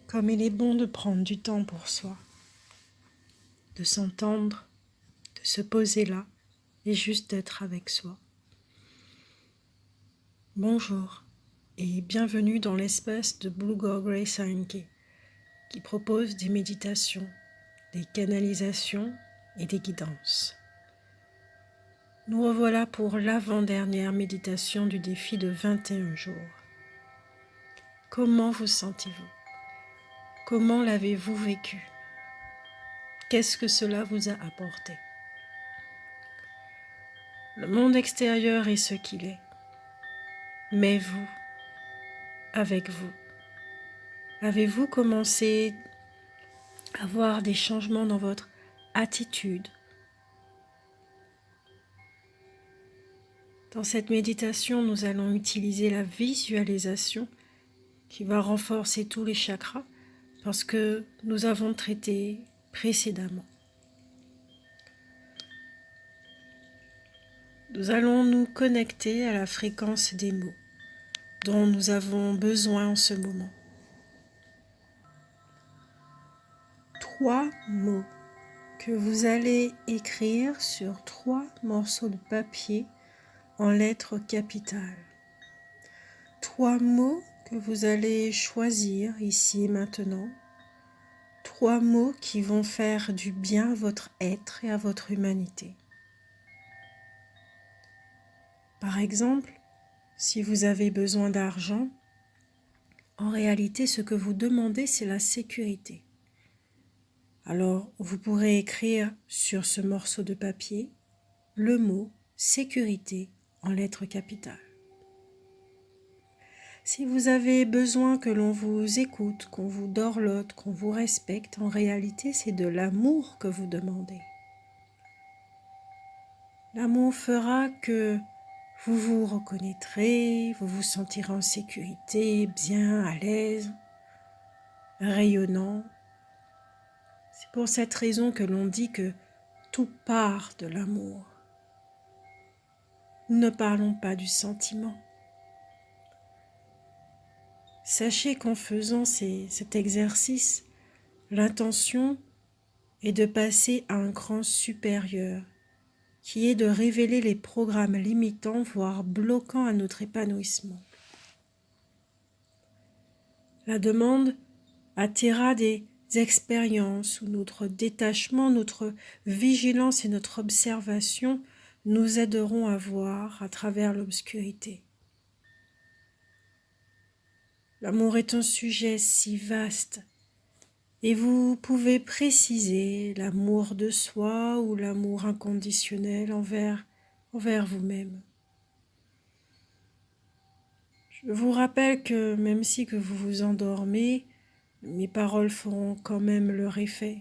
Comme il est bon de prendre du temps pour soi, de s'entendre, de se poser là et juste d'être avec soi. Bonjour et bienvenue dans l'espace de Blue Girl Grace Anke qui propose des méditations, des canalisations et des guidances. Nous revoilà pour l'avant-dernière méditation du défi de 21 jours. Comment vous sentez-vous? Comment l'avez-vous vécu? Qu'est-ce que cela vous a apporté? Le monde extérieur est ce qu'il est, mais vous, avec vous, avez-vous commencé à voir des changements dans votre attitude? Dans cette méditation, nous allons utiliser la visualisation qui va renforcer tous les chakras parce que nous avons traité précédemment. Nous allons nous connecter à la fréquence des mots dont nous avons besoin en ce moment. 3 mots que vous allez écrire sur 3 morceaux de papier en lettres capitales. 3 mots que vous allez choisir ici et maintenant. 3 mots qui vont faire du bien à votre être et à votre humanité. Par exemple, si vous avez besoin d'argent, en réalité, ce que vous demandez, c'est la sécurité. Alors, vous pourrez écrire sur ce morceau de papier le mot « sécurité » en lettres capitales. Si vous avez besoin que l'on vous écoute, qu'on vous dorlote, qu'on vous respecte, en réalité, c'est de l'amour que vous demandez. L'amour fera que vous vous reconnaîtrez, vous vous sentirez en sécurité, bien, à l'aise, rayonnant. C'est pour cette raison que l'on dit que tout part de l'amour. Nous ne parlons pas du sentiment. Sachez qu'en faisant cet exercice, l'intention est de passer à un cran supérieur, qui est de révéler les programmes limitants, voire bloquants à notre épanouissement. La demande attirera des expériences où notre détachement, notre vigilance et notre observation nous aideront à voir à travers l'obscurité. L'amour est un sujet si vaste et vous pouvez préciser l'amour de soi ou l'amour inconditionnel envers vous-même. Je vous rappelle que même si que vous vous endormez, mes paroles feront quand même leur effet.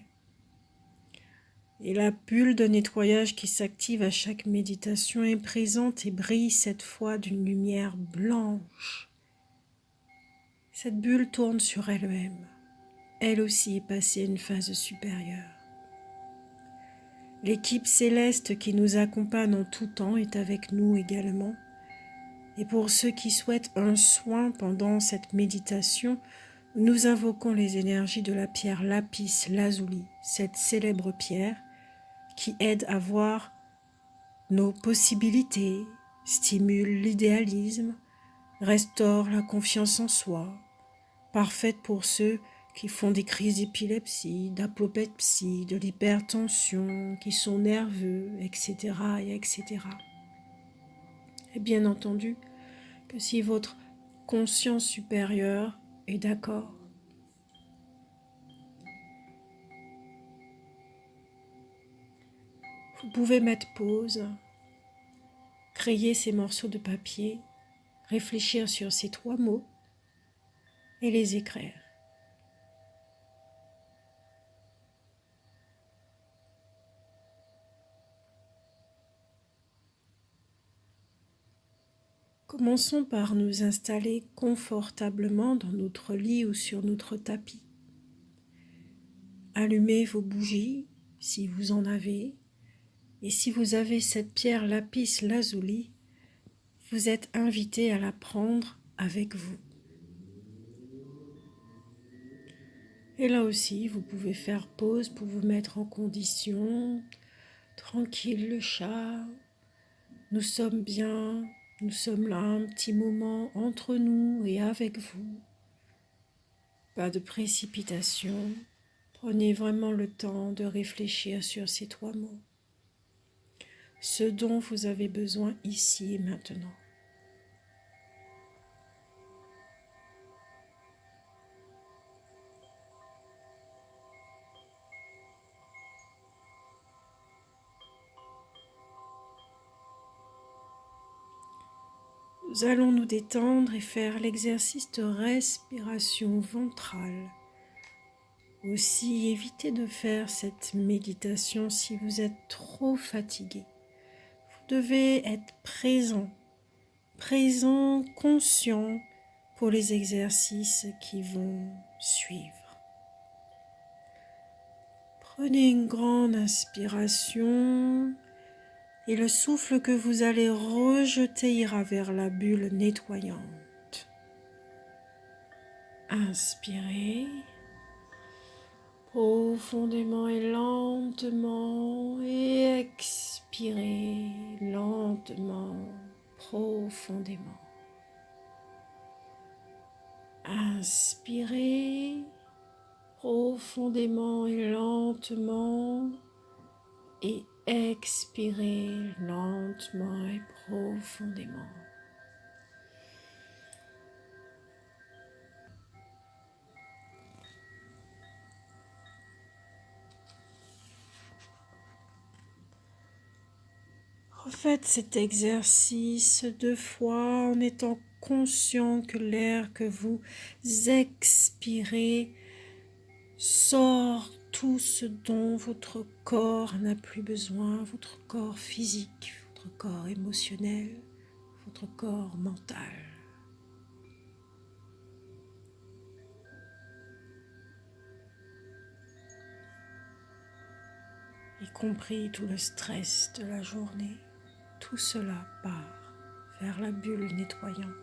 Et la bulle de nettoyage qui s'active à chaque méditation est présente et brille cette fois d'une lumière blanche. Cette bulle tourne sur elle-même. Elle aussi est passée à une phase supérieure. L'équipe céleste qui nous accompagne en tout temps est avec nous également. Et pour ceux qui souhaitent un soin pendant cette méditation, nous invoquons les énergies de la pierre lapis lazuli, cette célèbre pierre qui aide à voir nos possibilités, stimule l'idéalisme, restaure la confiance en soi, parfaite pour ceux qui font des crises d'épilepsie, d'apoplexie, de l'hypertension, qui sont nerveux, etc. etc. Et bien entendu, que si votre conscience supérieure est d'accord. Vous pouvez mettre pause, créer ces morceaux de papier, réfléchir sur ces 3 mots et les écrire. Commençons par nous installer confortablement dans notre lit ou sur notre tapis. Allumez vos bougies si vous en avez, et si vous avez cette pierre lapis lazuli, vous êtes invité à la prendre avec vous. Et là aussi, vous pouvez faire pause pour vous mettre en condition. Tranquille le chat. Nous sommes bien. Nous sommes là un petit moment entre nous et avec vous. Pas de précipitation. Prenez vraiment le temps de réfléchir sur ces 3 mots. Ce dont vous avez besoin ici et maintenant. Nous allons nous détendre et faire l'exercice de respiration ventrale. Aussi, évitez de faire cette méditation si vous êtes trop fatigué. Vous devez être présent, conscient pour les exercices qui vont suivre. Prenez une grande inspiration et le souffle que vous allez rejeter ira vers la bulle nettoyante. Inspirez profondément et lentement et expirez lentement, profondément. Inspirez profondément et lentement et expirez lentement et profondément. Refaites cet exercice 2 fois en étant conscient que l'air que vous expirez sort tout ce dont votre corps n'a plus besoin, votre corps physique, votre corps émotionnel, votre corps mental. Y compris tout le stress de la journée, tout cela part vers la bulle nettoyante.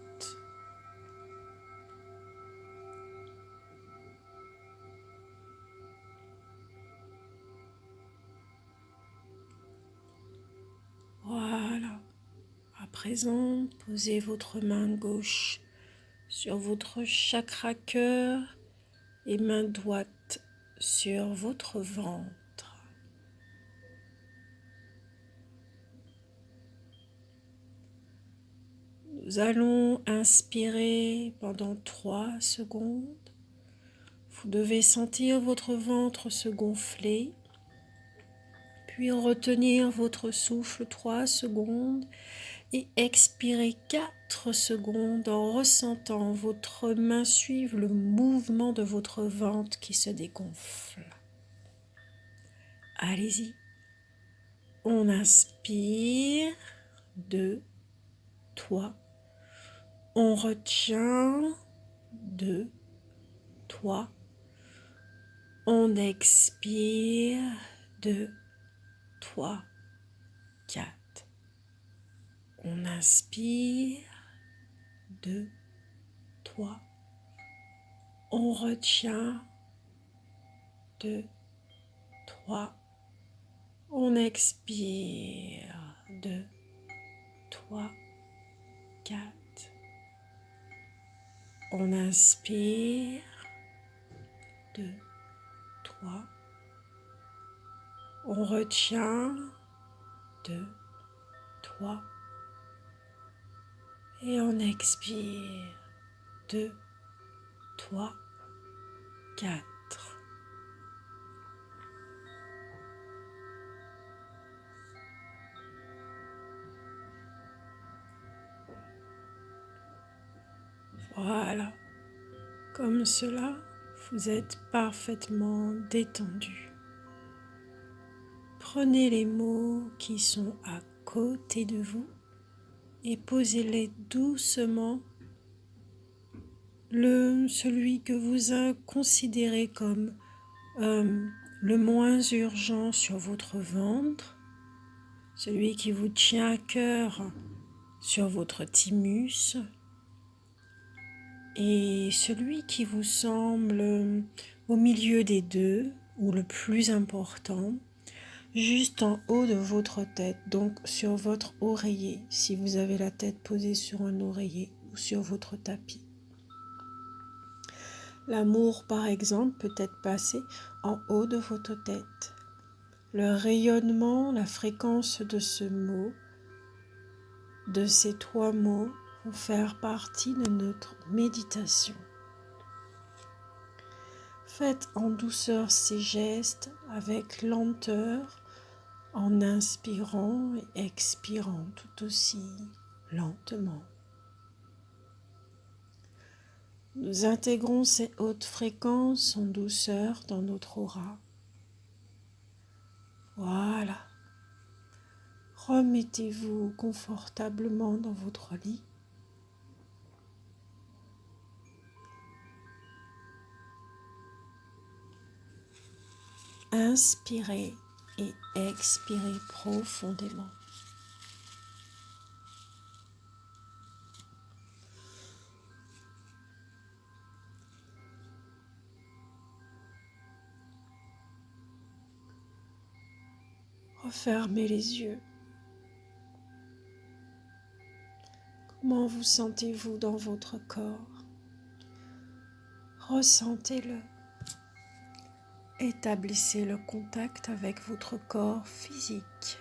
Voilà. À présent, posez votre main gauche sur votre chakra cœur et main droite sur votre ventre. Nous allons inspirer pendant 3 secondes. Vous devez sentir votre ventre se gonfler, puis retenir votre souffle 3 secondes et expirer 4 secondes en ressentant votre main suivre le mouvement de votre ventre qui se dégonfle. Allez-y. On inspire, 2, 3. On retient, 2, 3. On expire, 2, 3, 4. On inspire, 2, 3. On retient, 2, 3. On expire, 2, 3, 4. On inspire, 2, 3. On retient, 2, 3. Et on expire, 2, 3, 4. Voilà, comme cela, vous êtes parfaitement détendu. Prenez les mots qui sont à côté de vous et posez-les doucement. Celui que vous a considéré comme le moins urgent sur votre ventre, celui qui vous tient à cœur sur votre thymus, et celui qui vous semble au milieu des deux, ou le plus important, juste en haut de votre tête, donc sur votre oreiller, si vous avez la tête posée sur un oreiller ou sur votre tapis. L'amour, par exemple, peut être passé en haut de votre tête. Le rayonnement, la fréquence de ce mot, de ces 3 mots, vont faire partie de notre méditation. Faites en douceur ces gestes avec lenteur, en inspirant et expirant tout aussi lentement. Nous intégrons ces hautes fréquences en douceur dans notre aura. Voilà. Remettez-vous confortablement dans votre lit. Inspirez et expirez profondément. Refermez les yeux. Comment vous sentez-vous dans votre corps? Ressentez-le. Établissez le contact avec votre corps physique.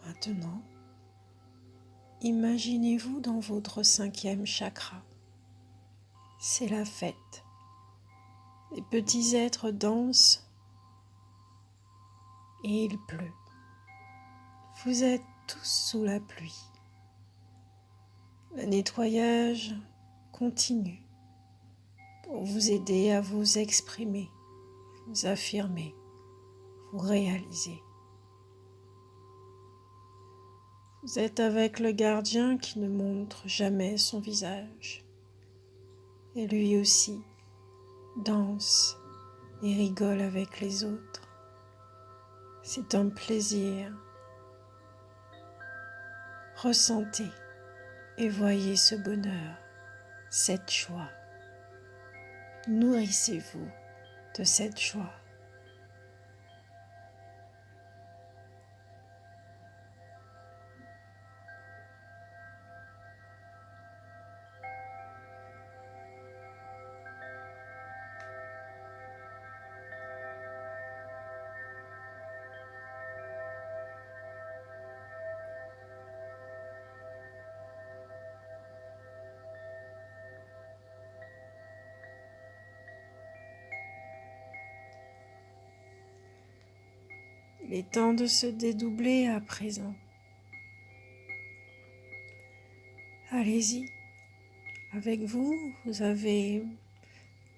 Maintenant, imaginez-vous dans votre 5e chakra. C'est la fête. Les petits êtres dansent et il pleut. Vous êtes tous sous la pluie. Le nettoyage continue pour vous aider à vous exprimer, vous affirmer, vous réaliser. Vous êtes avec le gardien qui ne montre jamais son visage. Et lui aussi danse et rigole avec les autres. C'est un plaisir. Ressentez et voyez ce bonheur, cette joie. Nourrissez-vous de cette joie. Il est temps de se dédoubler à présent. Allez-y. Avec vous, vous avez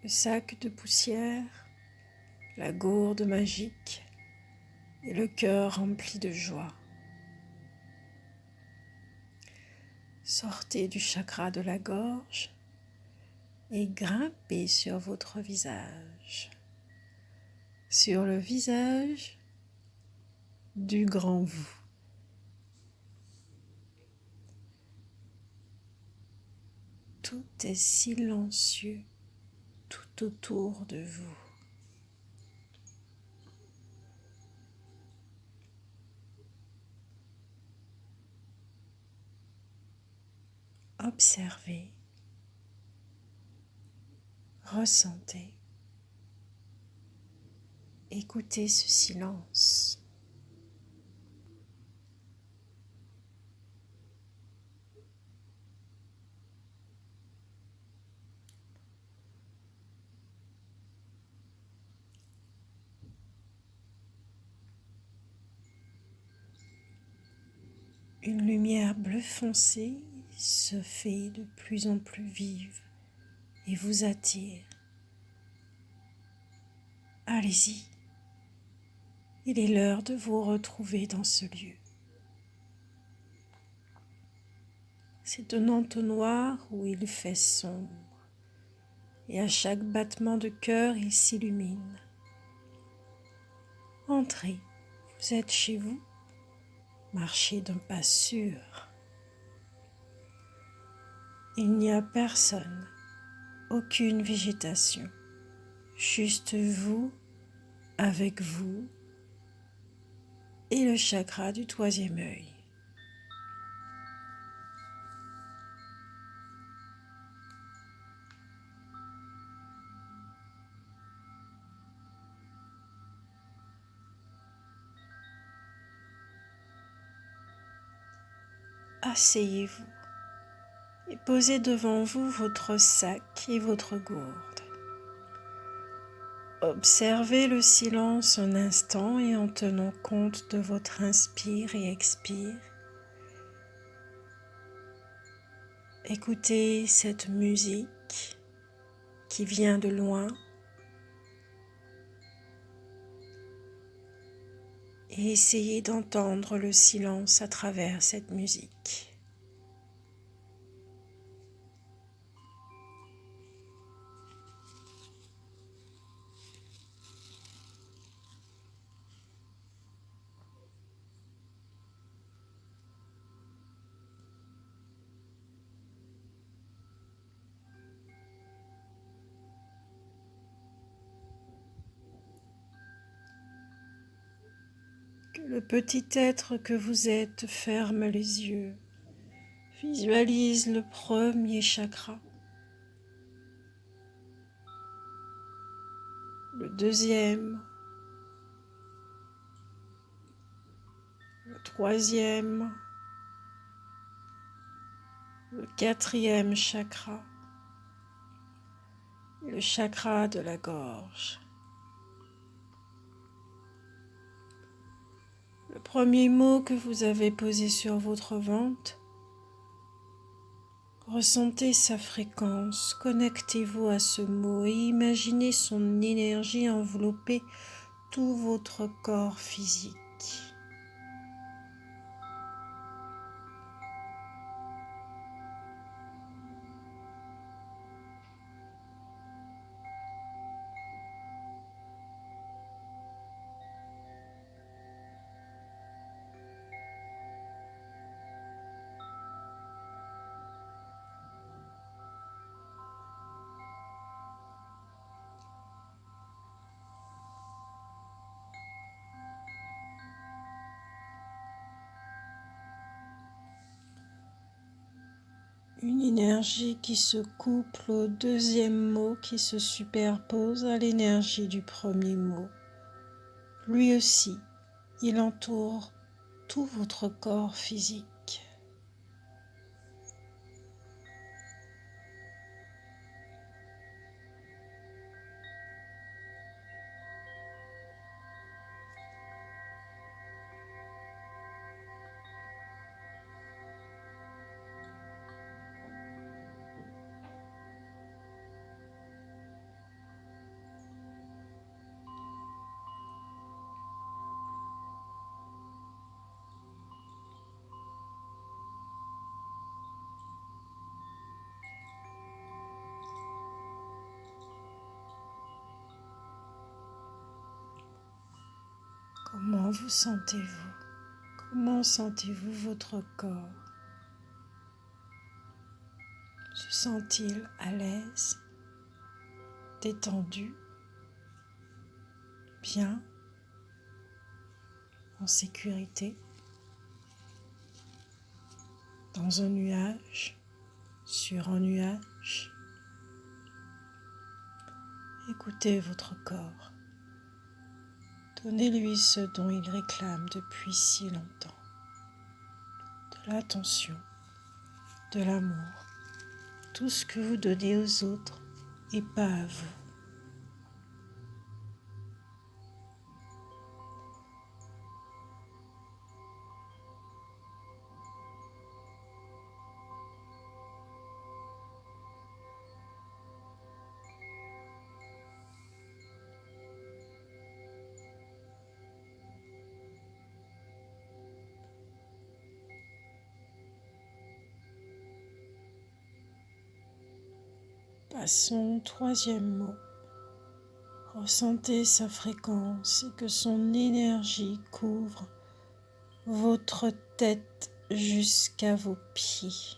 le sac de poussière, la gourde magique et le cœur rempli de joie. Sortez du chakra de la gorge et grimpez sur votre visage. Sur le visage du grand vous. Tout est silencieux tout autour de vous. Observez, ressentez, écoutez ce silence. Une lumière bleu foncé se fait de plus en plus vive et vous attire. Allez-y, il est l'heure de vous retrouver dans ce lieu. C'est un entonnoir où il fait sombre, et à chaque battement de cœur, il s'illumine. Entrez, vous êtes chez vous, marchez d'un pas sûr. Il n'y a personne, aucune végétation, juste vous, avec vous, et le chakra du troisième œil. Asseyez-vous et posez devant vous votre sac et votre gourde. Observez le silence un instant et en tenant compte de votre inspire et expire, écoutez cette musique qui vient de loin et essayez d'entendre le silence à travers cette musique. Que le petit être que vous êtes ferme les yeux, visualise le premier chakra, le deuxième, le troisième, le quatrième chakra, et le chakra de la gorge. Le premier mot que vous avez posé sur votre ventre, ressentez sa fréquence, connectez-vous à ce mot et imaginez son énergie envelopper tout votre corps physique. Une énergie qui se couple au deuxième mot qui se superpose à l'énergie du premier mot. Lui aussi, il entoure tout votre corps physique. Comment vous sentez-vous? Comment sentez-vous votre corps? Se sent-il à l'aise, détendu, bien, en sécurité, dans un nuage, sur un nuage? Écoutez votre corps. Donnez-lui ce dont il réclame depuis si longtemps. De l'attention, de l'amour, tout ce que vous donnez aux autres et pas à vous. Passons au troisième mot. Ressentez sa fréquence et que son énergie couvre votre tête jusqu'à vos pieds.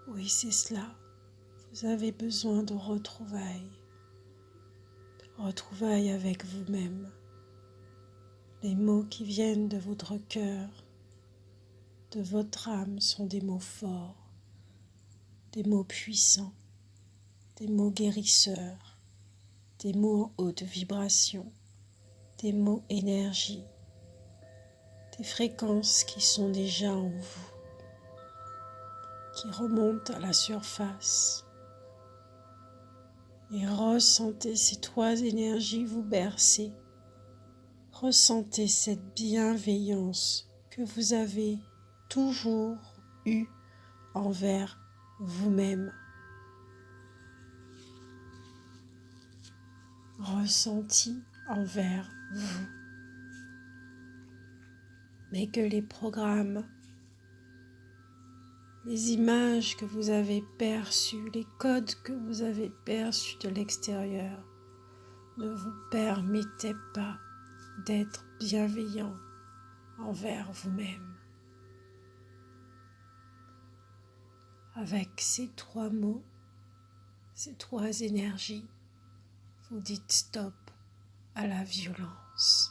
Oui, c'est cela. Vous avez besoin de retrouvailles avec vous-même. Les mots qui viennent de votre cœur, de votre âme sont des mots forts, des mots puissants, des mots guérisseurs, des mots en haute vibration, des mots énergie, des fréquences qui sont déjà en vous, qui remontent à la surface. Et ressentez ces trois énergies vous bercer. Ressentez cette bienveillance que vous avez toujours eue envers vous-même. Ressenti envers vous. Mais que les programmes, les images que vous avez perçues, les codes que vous avez perçus de l'extérieur ne vous permettaient pas d'être bienveillant envers vous-même. Avec ces trois mots, ces trois énergies, vous dites stop à la violence.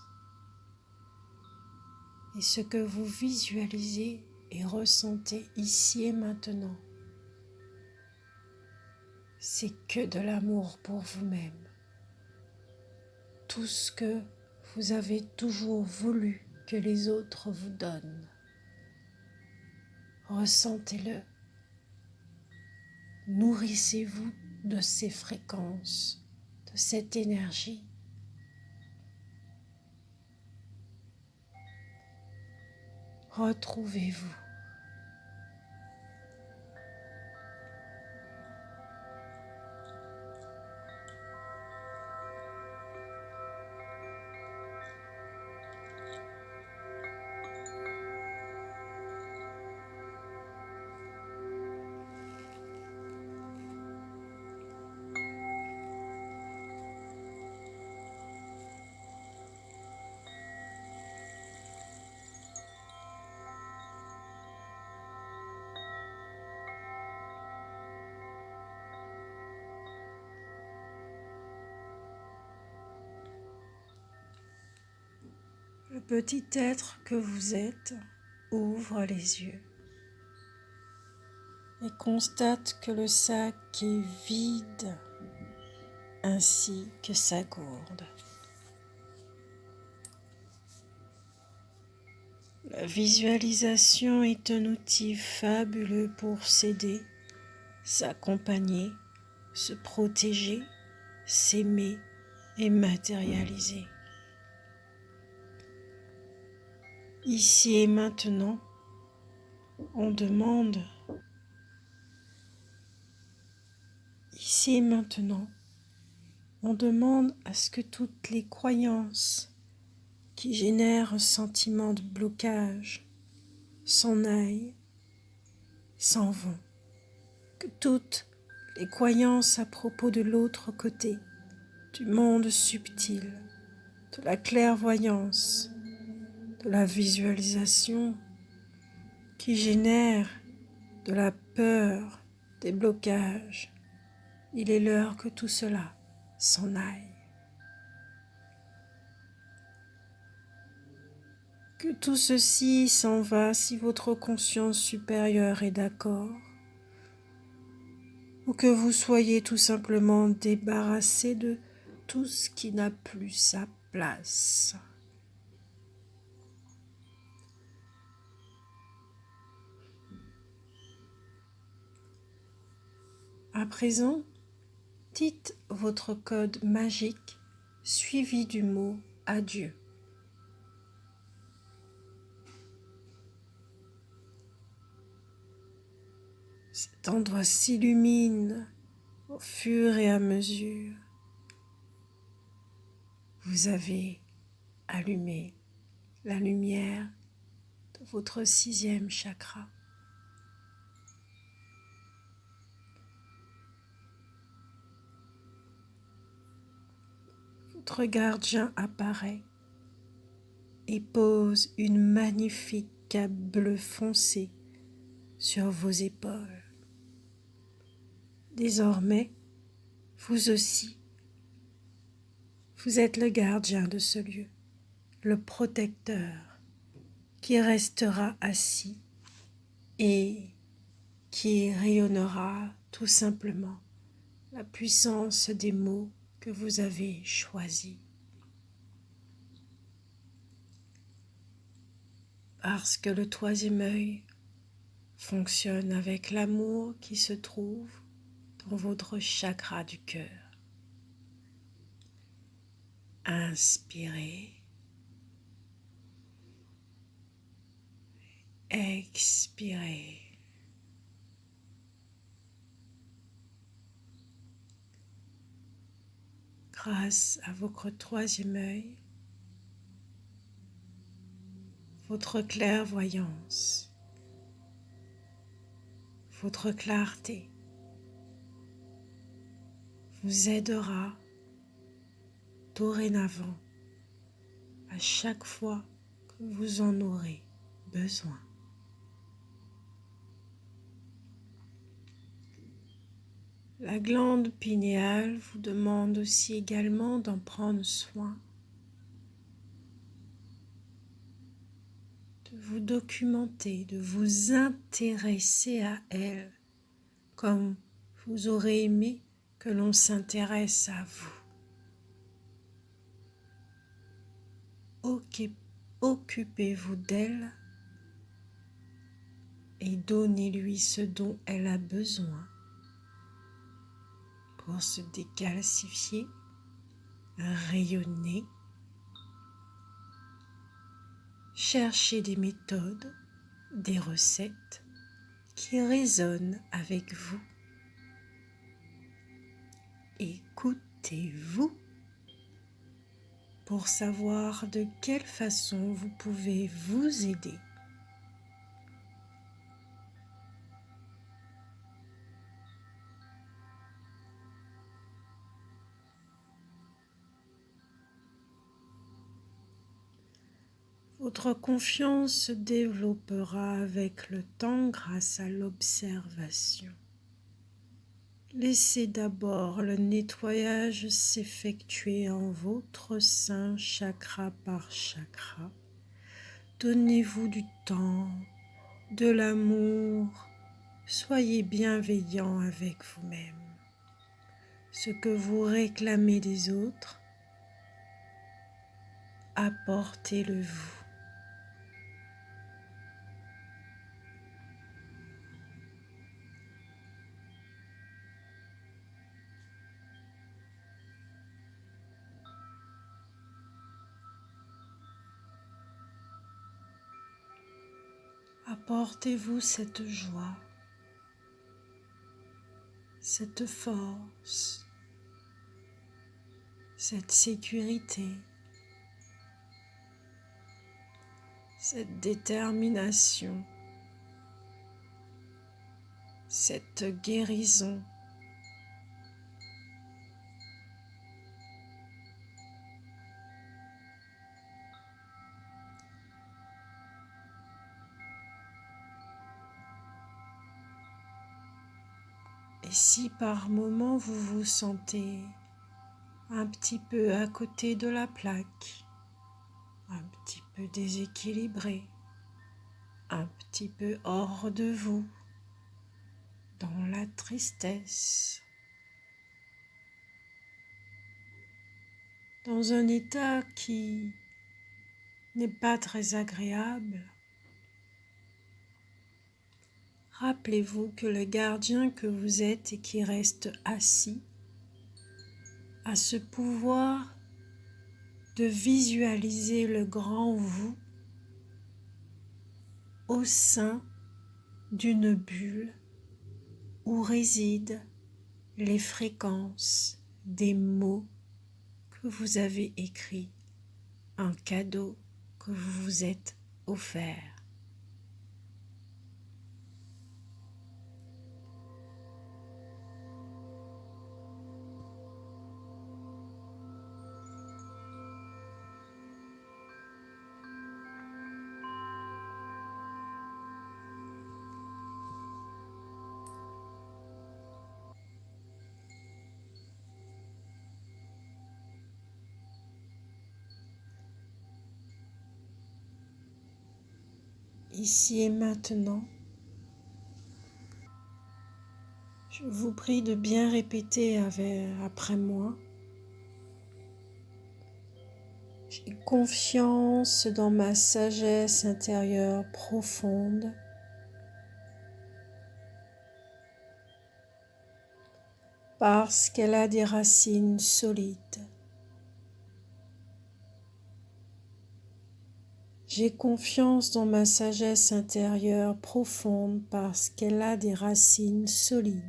Et ce que vous visualisez et ressentez ici et maintenant, c'est que de l'amour pour vous-même. Tout ce que vous avez toujours voulu que les autres vous donnent. Ressentez-le. Nourrissez-vous de ces fréquences, de cette énergie. Retrouvez-vous. Le petit être que vous êtes ouvre les yeux et constate que le sac est vide ainsi que sa gourde. La visualisation est un outil fabuleux pour s'aider, s'accompagner, se protéger, s'aimer et matérialiser. Ici et maintenant, on demande à ce que toutes les croyances qui génèrent un sentiment de blocage s'en aillent, s'en vont. Que toutes les croyances à propos de l'autre côté, du monde subtil, de la clairvoyance, de la visualisation qui génèrent de la peur, des blocages. Il est l'heure que tout cela s'en aille. Que tout ceci s'en va si votre conscience supérieure est d'accord, ou que vous soyez tout simplement débarrassé de tout ce qui n'a plus sa place. À présent, dites votre code magique suivi du mot adieu. Cet endroit s'illumine au fur et à mesure. Vous avez allumé la lumière de votre 6e chakra. Votre gardien apparaît et pose une magnifique cape bleue foncée sur vos épaules. Désormais, vous aussi, vous êtes le gardien de ce lieu, le protecteur qui restera assis et qui rayonnera tout simplement la puissance des mots que vous avez choisis. Parce que le 3e œil fonctionne avec l'amour qui se trouve dans votre chakra du cœur. Inspirez. Expirez. Grâce à votre 3e œil, votre clairvoyance, votre clarté vous aidera dorénavant à chaque fois que vous en aurez besoin. La glande pinéale vous demande aussi également d'en prendre soin, de vous documenter, de vous intéresser à elle comme vous aurez aimé que l'on s'intéresse à vous. Occupez-vous d'elle et donnez-lui ce dont elle a besoin pour se décalcifier, rayonner. Cherchez des méthodes, des recettes qui résonnent avec vous. Écoutez-vous pour savoir de quelle façon vous pouvez vous aider. Votre confiance se développera avec le temps grâce à l'observation. Laissez d'abord le nettoyage s'effectuer en votre sein chakra par chakra. Donnez-vous du temps, de l'amour, soyez bienveillant avec vous-même. Ce que vous réclamez des autres, apportez-le vous. Apportez-vous cette joie, cette force, cette sécurité, cette détermination, cette guérison. Et si par moment vous vous sentez un petit peu à côté de la plaque, un petit peu déséquilibré, un petit peu hors de vous, dans la tristesse, dans un état qui n'est pas très agréable, Rappelez-vous que le gardien que vous êtes et qui reste assis a ce pouvoir de visualiser le grand vous au sein d'une bulle où résident les fréquences des mots que vous avez écrits, un cadeau que vous vous êtes offert. Ici et maintenant, je vous prie de bien répéter après moi. J'ai confiance dans ma sagesse intérieure profonde parce qu'elle a des racines solides. J'ai confiance dans ma sagesse intérieure profonde parce qu'elle a des racines solides.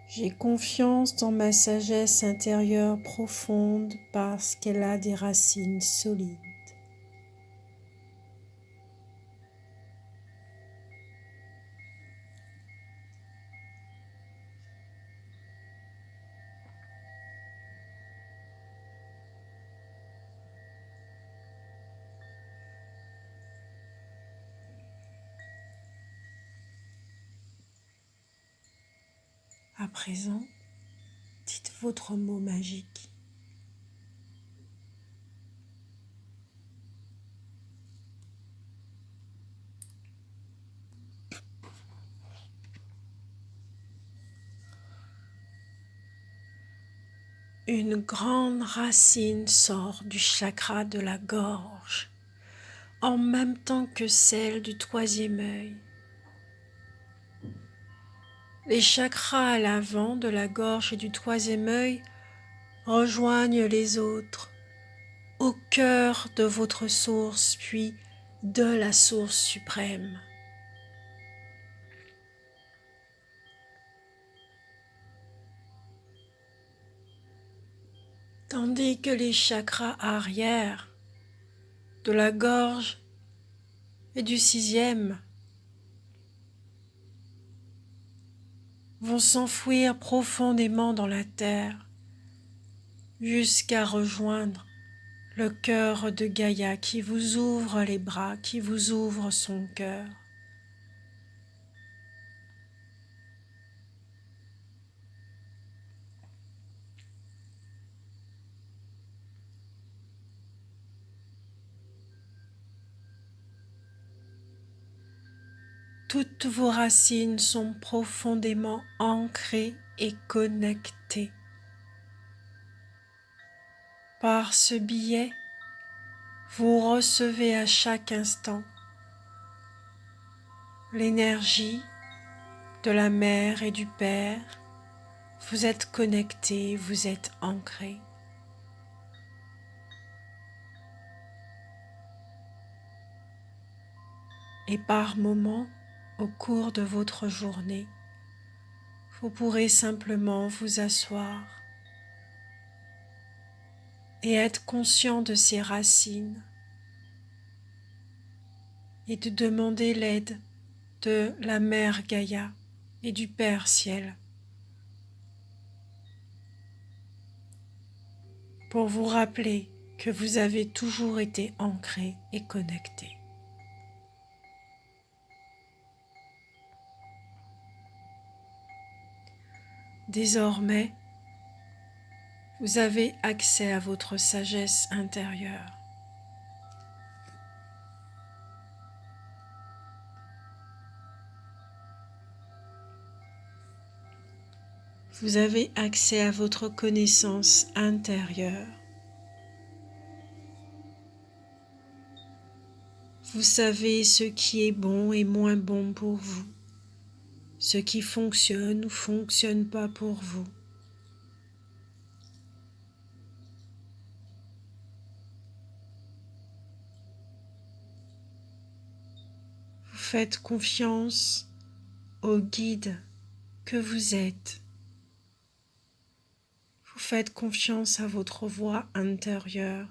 J'ai confiance dans ma sagesse intérieure profonde parce qu'elle a des racines solides. À présent, dites votre mot magique. Une grande racine sort du chakra de la gorge, en même temps que celle du troisième œil. Les chakras à l'avant de la gorge et du troisième œil rejoignent les autres au cœur de votre source, puis de la source suprême. Tandis que les chakras arrière de la gorge et du sixième vont s'enfouir profondément dans la terre jusqu'à rejoindre le cœur de Gaïa qui vous ouvre les bras, qui vous ouvre son cœur. Toutes vos racines sont profondément ancrées et connectées. Par ce biais, vous recevez à chaque instant l'énergie de la mère et du père. Vous êtes connectés, vous êtes ancrés. Et par moments, au cours de votre journée, vous pourrez simplement vous asseoir et être conscient de ces racines et de demander l'aide de la Mère Gaïa et du Père Ciel pour vous rappeler que vous avez toujours été ancré et connecté. Désormais, vous avez accès à votre sagesse intérieure. Vous avez accès à votre connaissance intérieure. Vous savez ce qui est bon et moins bon pour vous, ce qui fonctionne ou fonctionne pas pour vous. Vous faites confiance au guide que vous êtes. Vous faites confiance à votre voix intérieure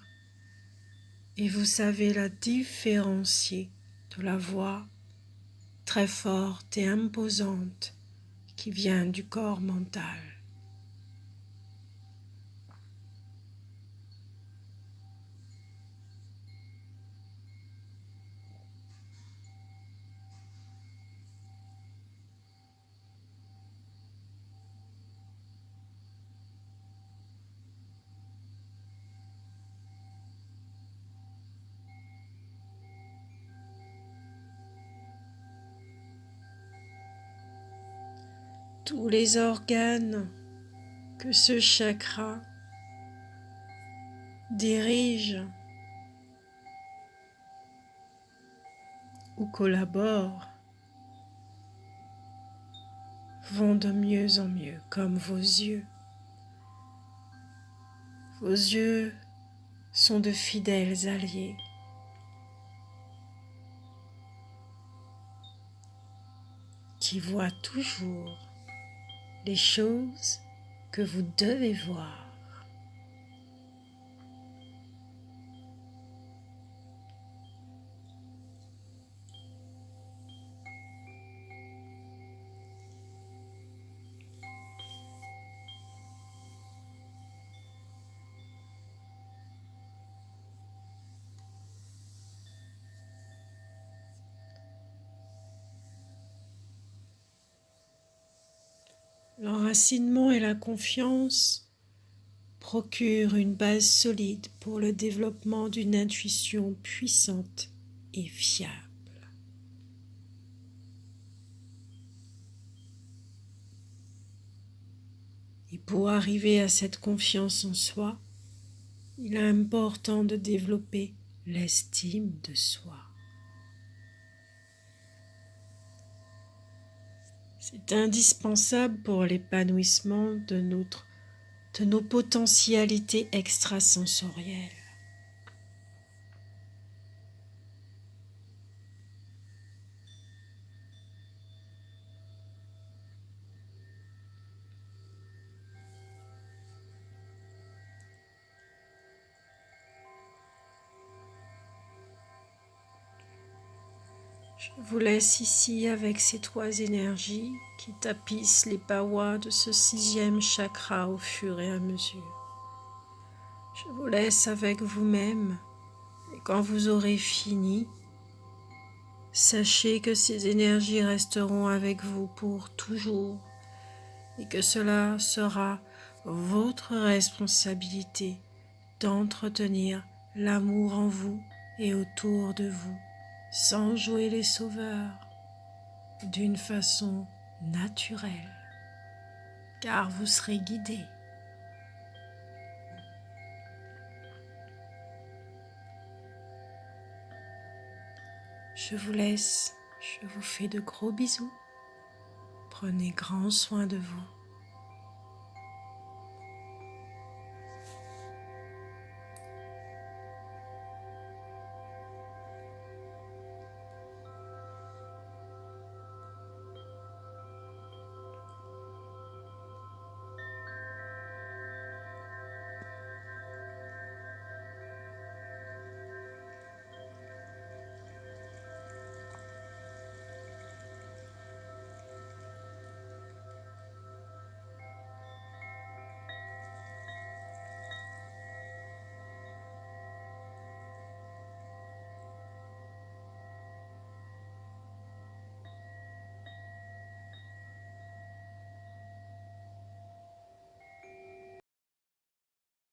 et vous savez la différencier de la voix très forte et imposante qui vient du corps mental. Tous les organes que ce chakra dirige ou collabore vont de mieux en mieux, comme vos yeux. Vos yeux sont de fidèles alliés. Qui voient toujours les choses que vous devez voir. L'enracinement et la confiance procurent une base solide pour le développement d'une intuition puissante et fiable. Et pour arriver à cette confiance en soi, il est important de développer l'estime de soi. C'est indispensable pour l'épanouissement de nos potentialités extrasensorielles. Je vous laisse ici avec ces trois énergies qui tapissent les parois de ce 6e chakra au fur et à mesure. Je vous laisse avec vous-même et quand vous aurez fini, sachez que ces énergies resteront avec vous pour toujours et que cela sera votre responsabilité d'entretenir l'amour en vous et autour de vous, sans jouer les sauveurs, d'une façon naturelle, car vous serez guidé. Je vous laisse, je vous fais de gros bisous. Prenez grand soin de vous.